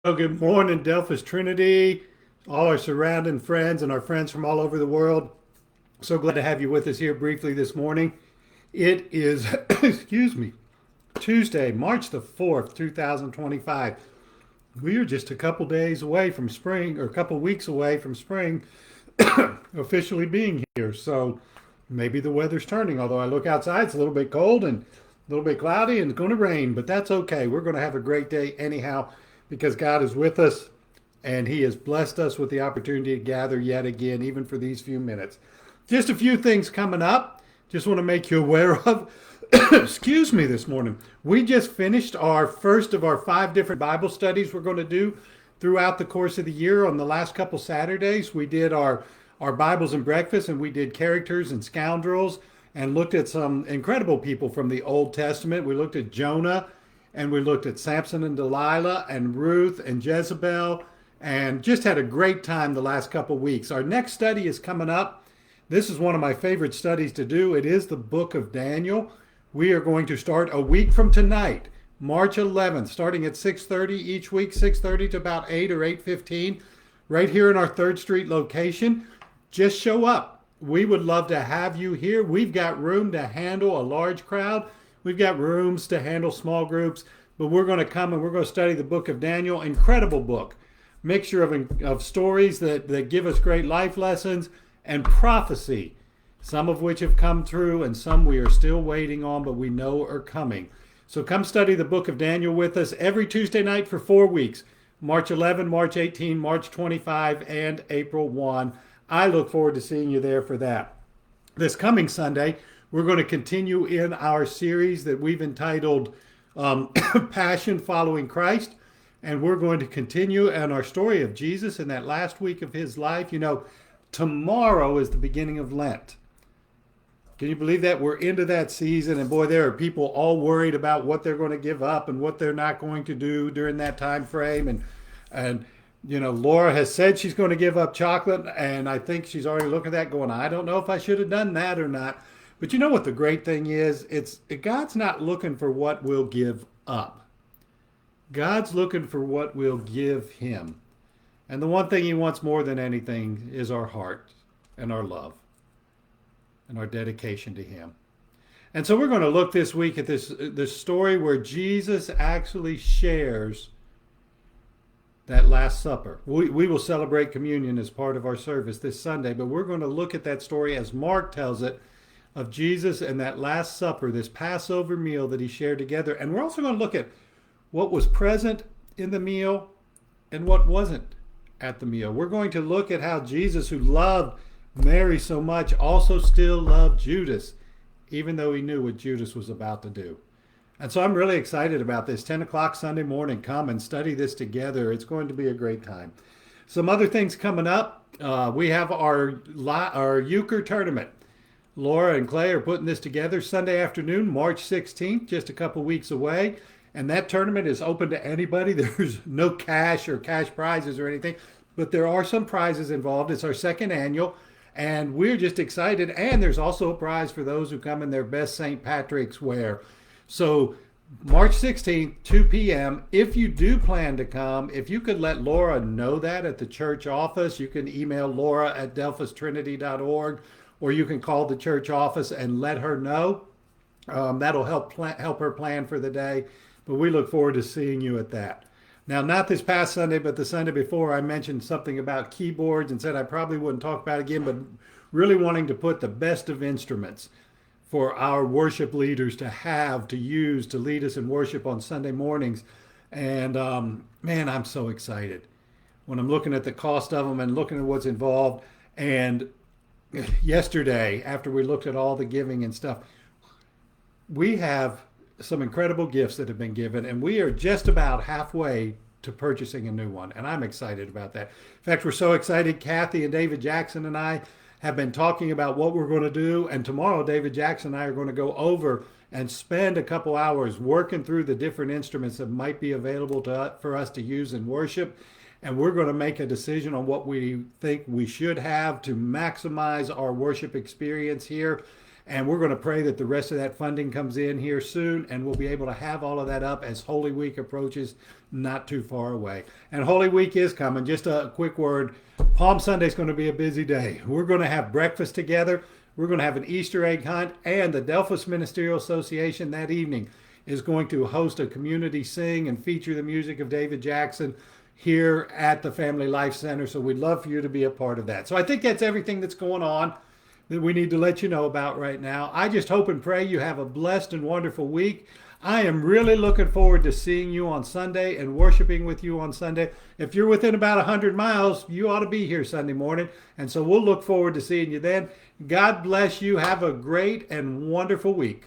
Well, good morning, Delphus Trinity, all our surrounding friends and our friends from all over the world. So glad to have you with us here briefly this morning. It is, excuse me, Tuesday, March the 4th, 2025. We are just a couple days away from spring, or a couple weeks away from spring officially being here. So maybe the weather's turning, although I look outside, it's a little bit cold and a little bit cloudy and it's going to rain, but that's okay. We're going to have a great day anyhow because God is with us and He has blessed us with the opportunity to gather yet again, even for these few minutes. Just a few things coming up. Just want to make you aware of. Excuse me, this morning. We just finished our first of our 5 different Bible studies we're going to do throughout the course of the year. On the last couple Saturdays, we did our Bibles and breakfast, and we did characters and scoundrels and looked at some incredible people from the Old Testament. We looked at Jonah, and we looked at Samson and Delilah and Ruth and Jezebel, and just had a great time the last couple weeks. Our next study is coming up. This is one of my favorite studies to do. It is the book of Daniel. We are going to start a week from tonight, March 11th, starting at 6:30 each week, 6:30 to about 8 or 8:15, right here in our 3rd Street location. Just show up. We would love to have you here. We've got room to handle a large crowd. We've got rooms to handle small groups, but we're going to come and we're going to study the book of Daniel. Incredible book. Mixture of stories that give us great life lessons and prophecy, some of which have come true and some we are still waiting on, but we know are coming. So come study the book of Daniel with us every Tuesday night for 4 weeks, March 11, March 18, March 25, and April 1. I look forward to seeing you there for that. This coming Sunday, we're going to continue in our series that we've entitled Passion Following Christ. And we're going to continue in our story of Jesus in that last week of his life. You know, tomorrow is the beginning of Lent. Can you believe that? We're into that season, and boy, there are people all worried about what they're going to give up and what they're not going to do during that time frame. And Laura has said she's going to give up chocolate, and I think she's already looking at that going, I don't know if I should have done that or not. But you know what the great thing is? It's God's not looking for what we'll give up. God's looking for what we'll give him. And the one thing he wants more than anything is our heart and our love and our dedication to him. And so we're going to look this week at this story where Jesus actually shares that Last Supper. We will celebrate communion as part of our service this Sunday, but we're going to look at that story as Mark tells it of Jesus and that Last Supper, this Passover meal that he shared together. And we're also going to look at what was present in the meal and what wasn't at the meal. We're going to look at how Jesus, who loved Mary so much, also still loved Judas, even though he knew what Judas was about to do. And so I'm really excited about this. 10 o'clock Sunday morning, come and study this together. It's going to be a great time. Some other things coming up. We have our Euchre tournament. Laura and Clay are putting this together Sunday afternoon, March 16th, just a couple weeks away. And that tournament is open to anybody. There's no cash or cash prizes or anything, but there are some prizes involved. It's our 2nd annual, and we're just excited. And there's also a prize for those who come in their best St. Patrick's wear. So March 16th, 2 p.m. If you do plan to come, if you could let Laura know that at the church office, you can email Laura at delphustrinity.org, or you can call the church office and let her know. That'll help her plan for the day. But we look forward to seeing you at that. Now, not this past Sunday, but the Sunday before, I mentioned something about keyboards and said I probably wouldn't talk about it again, but really wanting to put the best of instruments for our worship leaders to use to lead us in worship on Sunday mornings. And man, I'm so excited when I'm looking at the cost of them and looking at what's involved. And yesterday, after we looked at all the giving and stuff, we have some incredible gifts that have been given, and we are just about halfway to purchasing a new one, and I'm excited about that. In fact, we're so excited. Kathy and David Jackson and I have been talking about what we're going to do, and tomorrow David Jackson and I are going to go over and spend a couple hours working through the different instruments that might be available for us to use in worship, and we're going to make a decision on what we think we should have to maximize our worship experience here. And we're going to pray that the rest of that funding comes in here soon, and we'll be able to have all of that up as Holy Week approaches not too far away. And Holy Week is coming. Just a quick word. Palm Sunday is going to be a busy day. We're going to have breakfast together. We're going to have an Easter egg hunt, and the Delphos Ministerial Association that evening is going to host a community sing and feature the music of David Jackson here at the Family Life Center. So we'd love for you to be a part of that. So I think that's everything that's going on that we need to let you know about right now. I just hope and pray you have a blessed and wonderful week. I am really looking forward to seeing you on Sunday and worshiping with you on Sunday. If you're within about 100 miles, you ought to be here Sunday morning. And so we'll look forward to seeing you then. God bless you. Have a great and wonderful week.